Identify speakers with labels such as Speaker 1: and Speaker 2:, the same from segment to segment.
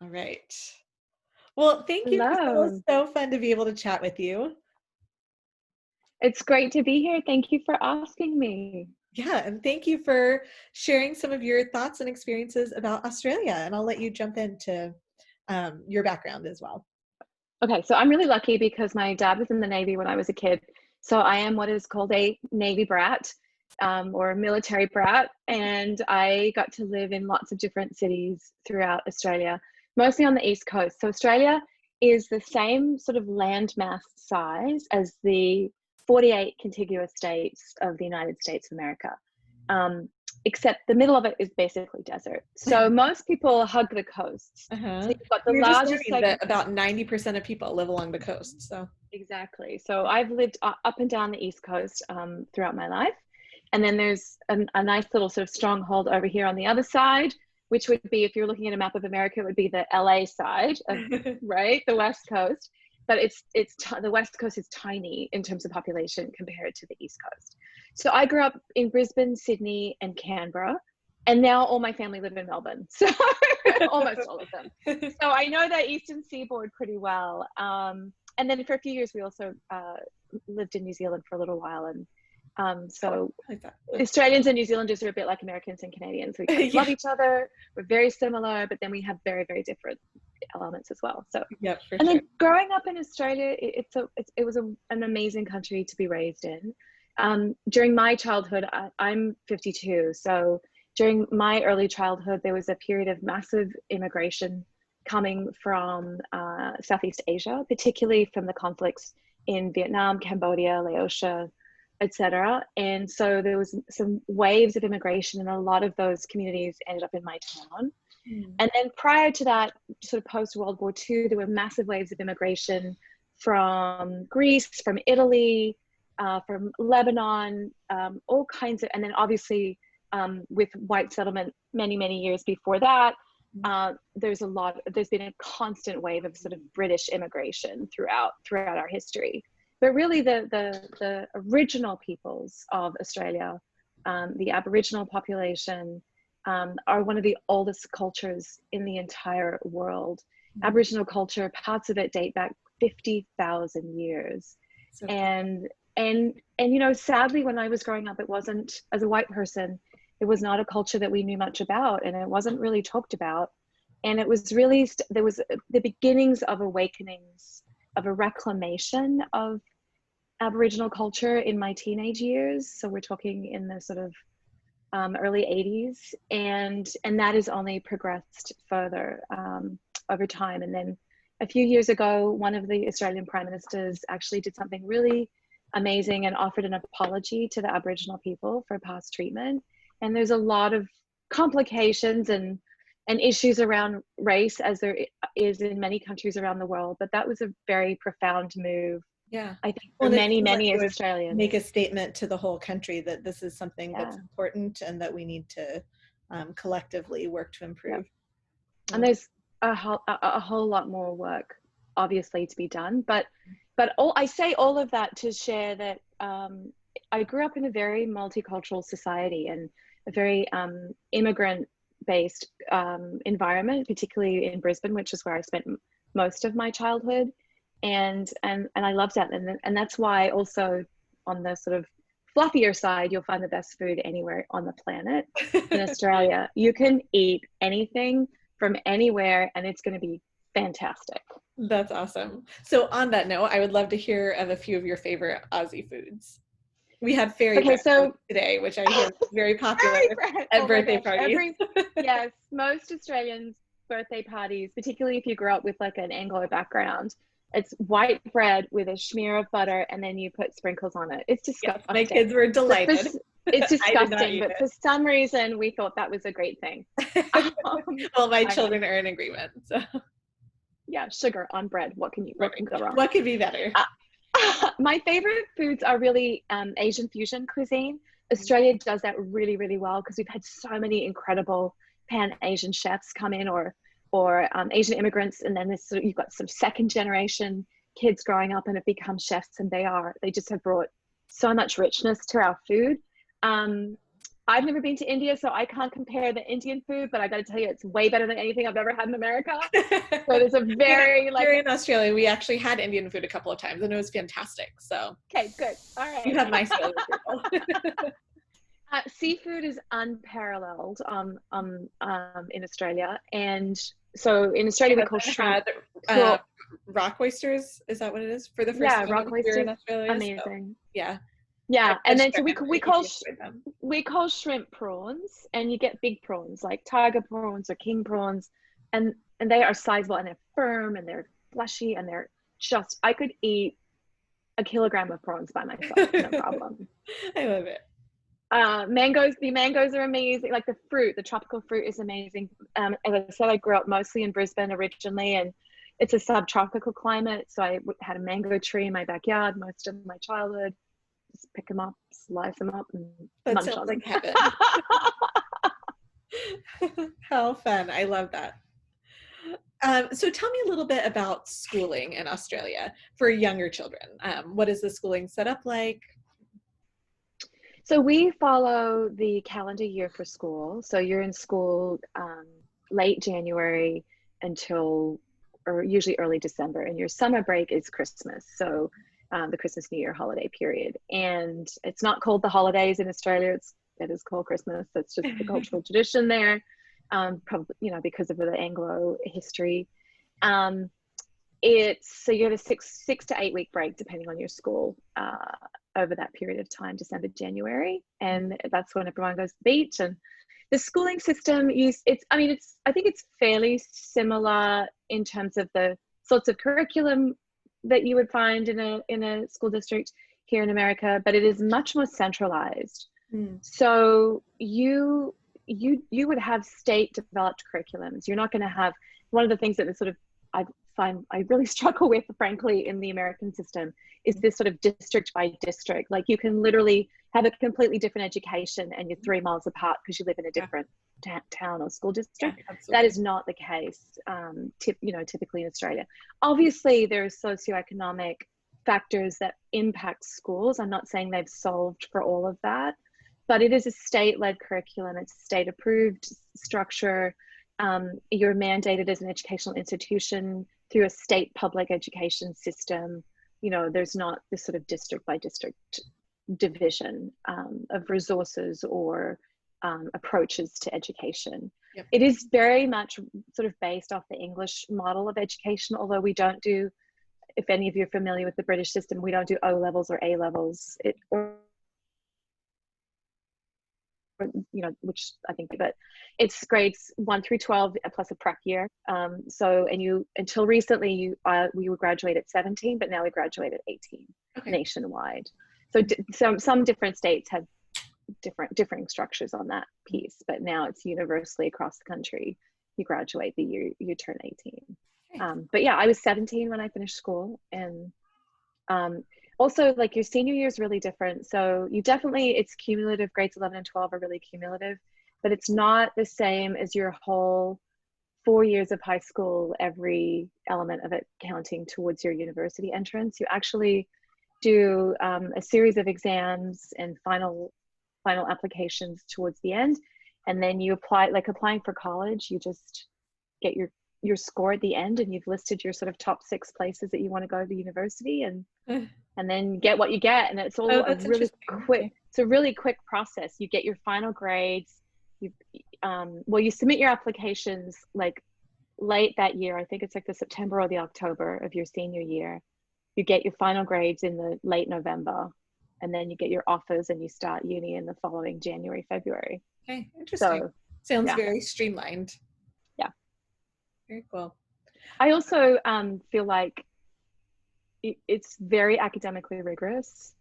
Speaker 1: All right. Well, thank you. This was
Speaker 2: Hello.
Speaker 1: so fun to be able to chat with you.
Speaker 2: It's great to be here. Thank you for asking me.
Speaker 1: Yeah, and thank you for sharing some of your thoughts and experiences about Australia. And I'll let you jump into your background as well.
Speaker 2: Okay, so I'm really lucky because my dad was in the Navy when I was a kid. So I am what is called a Navy brat, or a military brat. And I got to live in lots of different cities throughout Australia, mostly on the East Coast. So Australia is the same sort of landmass size as the 48 contiguous states of the United States of America. Um, Except the middle of it is basically desert. So most people hug the coasts. So
Speaker 1: Uh-huh.
Speaker 2: you've got the
Speaker 1: We were just
Speaker 2: largest
Speaker 1: learning
Speaker 2: segment.
Speaker 1: that about 90% of people live along the coast. So,
Speaker 2: Exactly. So I've lived up and down the East Coast throughout my life. And then there's a nice little sort of stronghold over here on the other side, which would be, if you're looking at a map of America, it would be the LA side of, right, the West Coast. But the West Coast is tiny in terms of population compared to the East Coast. So I grew up in Brisbane, Sydney, and Canberra. And now all my family live in Melbourne. So almost all of them. So I know that Eastern Seaboard pretty well. And then for a few years, we also lived in New Zealand for a little while. And so Australians and New Zealanders are a bit like Americans and Canadians. We kind of love each other. We're very similar, but then we have very, very different elements as well. So,
Speaker 1: yeah, for
Speaker 2: and
Speaker 1: sure.
Speaker 2: then growing up in Australia, it was an amazing country to be raised in. During my childhood, I'm 52. So during my early childhood, there was a period of massive immigration coming from Southeast Asia, particularly from the conflicts in Vietnam, Cambodia, Laos, etc. And so there was some waves of immigration, and a lot of those communities ended up in my town. And then prior to that, sort of post World War II, there were massive waves of immigration from Greece, from Italy, from Lebanon, all kinds of, and then obviously with white settlement many, many years before that, there's been a constant wave of sort of British immigration throughout our history. But really the original peoples of Australia, the Aboriginal population, are one of the oldest cultures in the entire world. Aboriginal culture, parts of it date back 50,000 years.
Speaker 1: So
Speaker 2: and you know, sadly, when I was growing up, it wasn't, as a white person, it was not a culture that we knew much about, and it wasn't really talked about. And it was really, there was the beginnings of awakenings, of a reclamation of Aboriginal culture in my teenage years. So we're talking in the sort of early 80s, and that has only progressed further over time. And then a few years ago, one of the Australian prime ministers actually did something really amazing and offered an apology to the Aboriginal people for past treatment. And there's a lot of complications and issues around race, as there is in many countries around the world, but that was a very profound move,
Speaker 1: yeah,
Speaker 2: I think, for
Speaker 1: well,
Speaker 2: many,
Speaker 1: like
Speaker 2: many
Speaker 1: it would
Speaker 2: Australians.
Speaker 1: make a statement to the whole country that this is something that's important and that we need to collectively work to improve.
Speaker 2: And there's a whole lot more work, obviously, to be done. But I say all of that to share that I grew up in a very multicultural society and a very immigrant-based environment, particularly in Brisbane, which is where I spent most of my childhood. And I loved that. And that's why also, on the sort of fluffier side, you'll find the best food anywhere on the planet. In Australia, you can eat anything from anywhere, and it's going to be fantastic.
Speaker 1: That's awesome. So on that note, I would love to hear of a few of your favorite Aussie foods. We had fairy bread today, which I hear is very popular at birthday parties.
Speaker 2: Yes, most Australians' birthday parties, particularly if you grew up with like an Anglo background, it's white bread with a smear of butter, and then you put sprinkles on it. It's disgusting.
Speaker 1: Yes, my kids were delighted.
Speaker 2: It's disgusting, but for some reason we thought that was a great thing.
Speaker 1: Well, my children are in agreement. So
Speaker 2: yeah, sugar on bread. What can go wrong?
Speaker 1: What could be better?
Speaker 2: My favorite foods are really Asian fusion cuisine. Australia does that really, really well because we've had so many incredible Pan-Asian chefs come in, or Asian immigrants, and then you've got some second generation kids growing up and have become chefs, and they just have brought so much richness to our food. I've never been to India, so I can't compare the Indian food, but I got to tell you, it's way better than anything I've ever had in America. So there's a very
Speaker 1: Here in Australia, we actually had Indian food a couple of times, and it was fantastic. So
Speaker 2: okay, good. All right.
Speaker 1: You have my skills.
Speaker 2: Seafood is unparalleled in Australia, and so in Australia we call shrimp.
Speaker 1: Rock oysters. Is that what it is for the first time
Speaker 2: rock oysters
Speaker 1: here in Australia?
Speaker 2: amazing.
Speaker 1: So,
Speaker 2: yeah, and then so we call shrimp prawns, and you get big prawns like tiger prawns or king prawns, and they are sizable and they're firm and they're fleshy and they're just, I could eat a kilogram of prawns by myself, no problem.
Speaker 1: I love it.
Speaker 2: The mangoes are amazing. Like the tropical fruit is amazing. As I said, I grew up mostly in Brisbane originally, and it's a subtropical climate. So I had a mango tree in my backyard most of my childhood. Just pick them up, slice them up, and munch on them. Like heaven.
Speaker 1: How fun. I love that. So tell me a little bit about schooling in Australia for younger children. What is the schooling set up like?
Speaker 2: So we follow the calendar year for school. So you're in school late January until, or usually early December, and your summer break is Christmas. So the Christmas New Year holiday period. And it's not called the holidays in Australia. It is called Christmas. That's just the cultural tradition there. Probably, because of the Anglo history. So you have a six to 8 week break depending on your school over that period of time, December, January, and that's when everyone goes to the beach. And the schooling system I think it's fairly similar in terms of the sorts of curriculum that you would find in a school district here in America, but it is much more centralized. So you would have state developed curriculums. You're not going to have, one of the things that is sort of I really struggle with, frankly, in the American system is this sort of district by district. Like you can literally have a completely different education and you're 3 miles apart because you live in a different town or school district. Yeah, that is not the case, typically in Australia. Obviously, there are socioeconomic factors that impact schools. I'm not saying they've solved for all of that, but it is a state-led curriculum. It's a state-approved structure. You're mandated as an educational institution through a state public education system. There's not this sort of district by district division of resources or approaches to education. Yep. It is very much sort of based off the English model of education, although we don't do, if any of you are familiar with the British system, we don't do O levels or A levels. Which I think, but it's grades 1 through 12 plus a prep year. Until recently, we would graduate at 17, but now we graduate at 18 nationwide. So some different states have differing structures on that piece, but now it's universally across the country. You graduate the year you turn 18. But yeah, I was 17 when I finished school, and also, like, your senior year is really different. So it's cumulative. Grades 11 and 12 are really cumulative, but it's not the same as your whole 4 years of high school, every element of it counting towards your university entrance. You actually do a series of exams and final applications towards the end. And then you apply, like applying for college, you just get your score at the end, and you've listed your sort of top 6 places that you want to go to university, and then get what you get. And it's all it's a really quick process. You get your final grades. You submit your applications like late that year. I think it's like the September or the October of your senior year. You get your final grades in the late November, and then you get your offers and you start uni in the following January, February.
Speaker 1: Okay, interesting. Sounds very streamlined.
Speaker 2: Yeah.
Speaker 1: Very cool.
Speaker 2: I also feel like it's very academically rigorous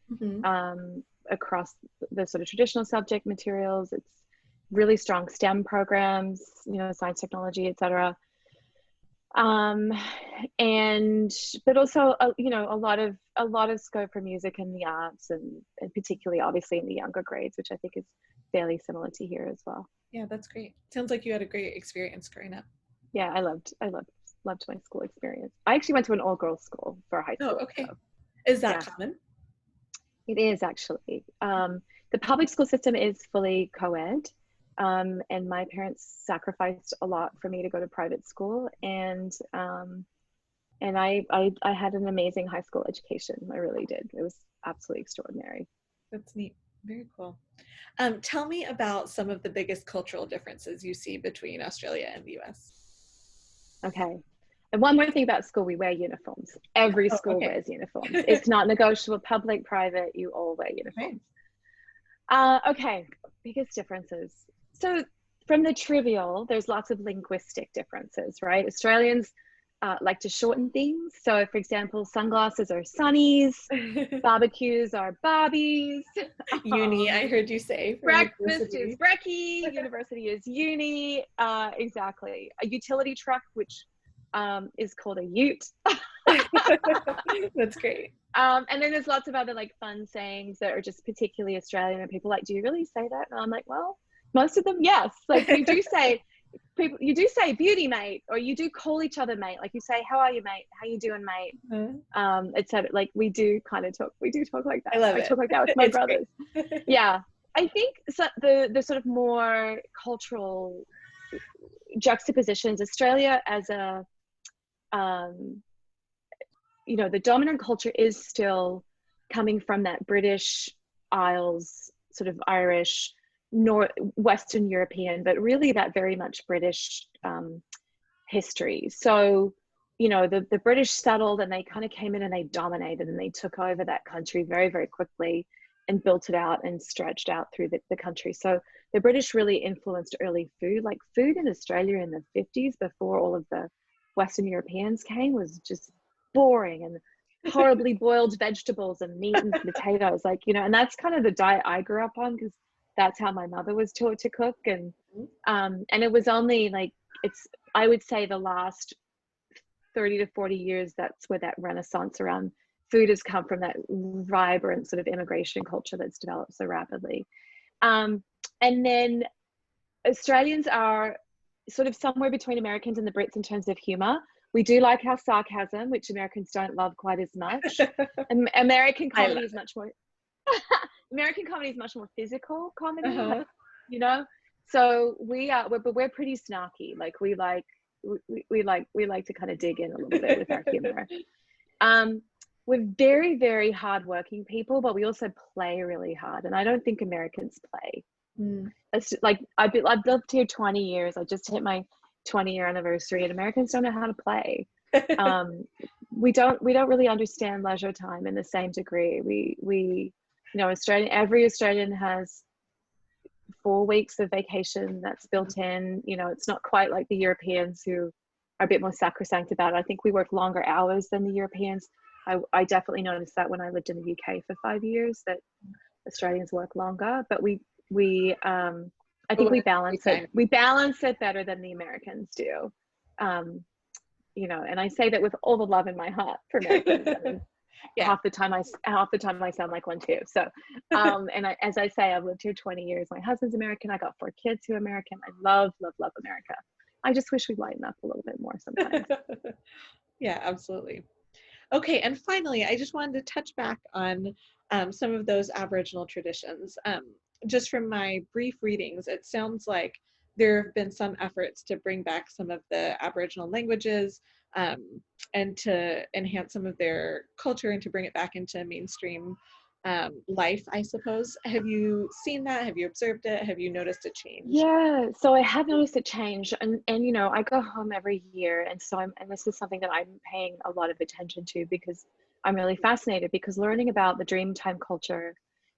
Speaker 2: across the sort of traditional subject materials. It's really strong STEM programs, science, technology, etc. But also a lot of scope for music and the arts, and particularly obviously in the younger grades, which I think is fairly similar to here as well.
Speaker 1: Yeah, that's great. Sounds like you had a great experience growing up.
Speaker 2: Yeah, I loved my school experience. I actually went to an all-girls school for high school.
Speaker 1: Oh, okay. So. Is that common?
Speaker 2: It is actually. The public school system is fully co-ed, and my parents sacrificed a lot for me to go to private school, and I had an amazing high school education. I really did. It was absolutely extraordinary.
Speaker 1: That's neat. Very cool. Tell me about some of the biggest cultural differences you see between Australia and the US.
Speaker 2: Okay. And one more thing about school, we wear uniforms. Every school wears uniforms. It's not negotiable, public, private, you all wear uniforms. Okay, biggest differences. So from the trivial, there's lots of linguistic differences, right? Australians like to shorten things. So for example, sunglasses are sunnies, barbecues are barbies.
Speaker 1: Uni, I heard you say.
Speaker 2: Breakfast is brekkie, university is uni, exactly. A utility truck, which is called a ute.
Speaker 1: That's great.
Speaker 2: And then there's lots of other like fun sayings that are just particularly Australian, and people like, do you really say that? And I'm like, well, most of them, yes. Like we do say, you do say beauty mate, or you do call each other mate. Like you say, how are you mate? How you doing mate? Etc. Like we do talk like that. I talk like that with my brothers. Yeah. I think so, the sort of more cultural juxtapositions, Australia as a you know, the dominant culture is still coming from that British Isles, sort of Irish, Western European, but really that very much British history. So, you know, the British settled and they kind of came in and they dominated and they took over that country very, very quickly and built it out and stretched out through the country. So the British really influenced early food. Like food in Australia in the 50s, before all of the Western Europeans came, was just boring and horribly boiled vegetables and meat and potatoes, like, you know, and that's kind of the diet I grew up on, because that's how my mother was taught to cook. And it was only like, I would say the last 30 to 40 years, that's where that renaissance around food has come from, that vibrant sort of immigration culture that's developed so rapidly. And then Australians are sort of somewhere between Americans and the Brits in terms of humor. We do like our sarcasm, which Americans don't love quite as much. American comedy is much more American comedy is much more physical comedy, like, you know. So we're pretty snarky. Like we like to kind of dig in a little bit with our humor. We're very, very hardworking people, but we also play really hard, and I don't think Americans play. It's like I've lived here 20 years. I just hit my 20-year anniversary, and Americans don't know how to play. We don't really understand leisure time in the same degree. We you know, every Australian has 4 weeks of vacation that's built in. You know, it's not quite like the Europeans, who are a bit more sacrosanct about it. I think we work longer hours than the Europeans. I definitely noticed that when I lived in the UK for 5 years, that Australians work longer, but I think we balance it. We balance it better than the Americans do. You know, and I say that with all the love in my heart for Americans. I mean, half the time I sound like one too. So, and as I say, I've lived here 20 years. My husband's American. I got 4 kids who are American. I love America. I just wish we'd lighten up a little bit more sometimes.
Speaker 1: Yeah, absolutely. Okay, and finally, I just wanted to touch back on some of those Aboriginal traditions. Just from my brief readings, it sounds like there have been some efforts to bring back some of the Aboriginal languages and to enhance some of their culture and to bring it back into mainstream life, I suppose. Have you seen that? Have you observed it? Have you noticed a change?
Speaker 2: Yeah, so I have noticed a change, and you know, I go home every year, and so and this is something that I'm paying a lot of attention to, because I'm really fascinated, because learning about the Dreamtime culture.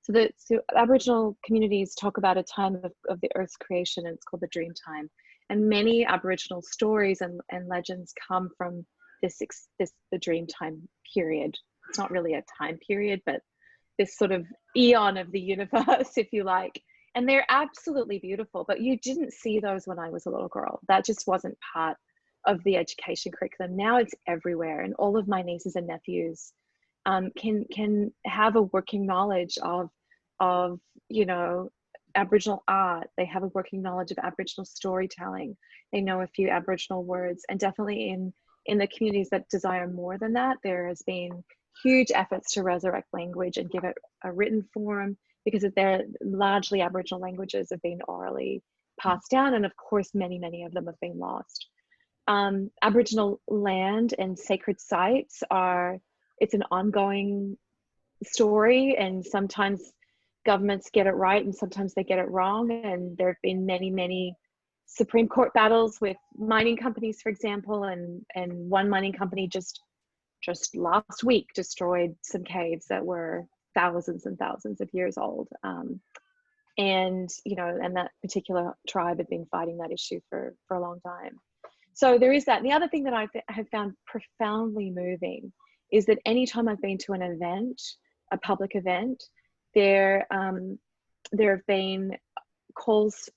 Speaker 2: So Aboriginal communities talk about a time of the Earth's creation, and it's called the Dreamtime. And many Aboriginal stories and legends come from the Dreamtime period. It's not really a time period, but this sort of eon of the universe, if you like. And they're absolutely beautiful, but you didn't see those when I was a little girl. That just wasn't part of the education curriculum. Now it's everywhere, and all of my nieces and nephews can have a working knowledge of you know, Aboriginal art. They have a working knowledge of Aboriginal storytelling. They know a few Aboriginal words, and definitely in the communities that desire more than that, there has been huge efforts to resurrect language and give it a written form, because they're largely Aboriginal languages have been orally passed down, and of course many of them have been lost. Aboriginal land and sacred sites it's an ongoing story, and sometimes governments get it right and sometimes they get it wrong, and there have been many Supreme Court battles with mining companies, for example, and one mining company just last week destroyed some caves that were thousands and thousands of years old. And that particular tribe had been fighting that issue for a long time. So there is that. And the other thing that I have found profoundly moving is that anytime I've been to an event, a public event, there have been calls,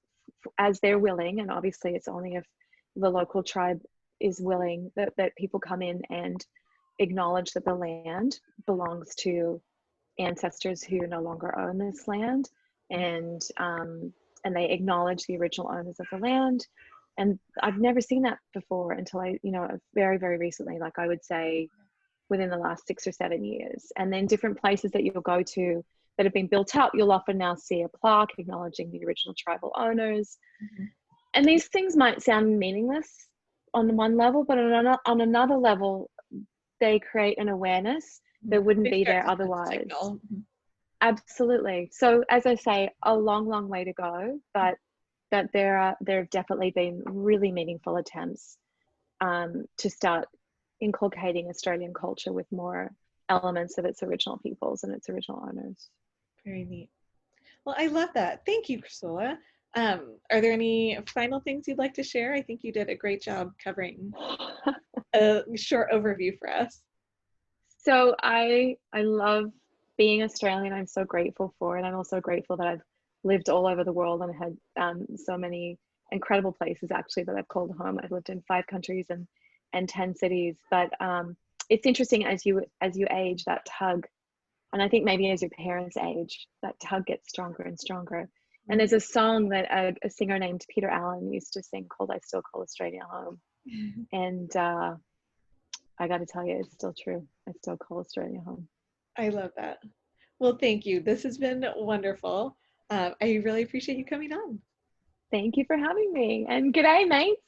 Speaker 2: as they're willing, and obviously it's only if the local tribe is willing, that people come in and acknowledge that the land belongs to ancestors who no longer own this land, and they acknowledge the original owners of the land. And I've never seen that before until very, very recently, like I would say within the last 6 or 7 years. And then different places that you'll go to that have been built up, you'll often now see a plaque acknowledging the original tribal owners. Mm-hmm. And these things might sound meaningless on one level, but on another level, they create an awareness that wouldn't be there otherwise. Mm-hmm. Absolutely. So as I say, a long way to go, but there have definitely been really meaningful attempts to start inculcating Australian culture with more elements of its original peoples and its original owners.
Speaker 1: Very neat. Well, I love that. Thank you, Priscilla. Are there any final things you'd like to share? I think you did a great job covering a short overview for us.
Speaker 2: So I love being Australian. I'm so grateful for it. I'm also grateful that I've lived all over the world and had so many incredible places actually that I've called home. I've lived in 5 countries and 10 cities. But it's interesting as you age, that tug, and I think maybe as your parents age, that tug gets stronger and stronger. Mm-hmm. And there's a song that a singer named Peter Allen used to sing called "I Still Call Australia Home," mm-hmm. And I got to tell you, it's still true. I still call Australia home.
Speaker 1: I love that. Well, thank you. This has been wonderful. I really appreciate you coming on.
Speaker 2: Thank you for having me. And g'day, mates.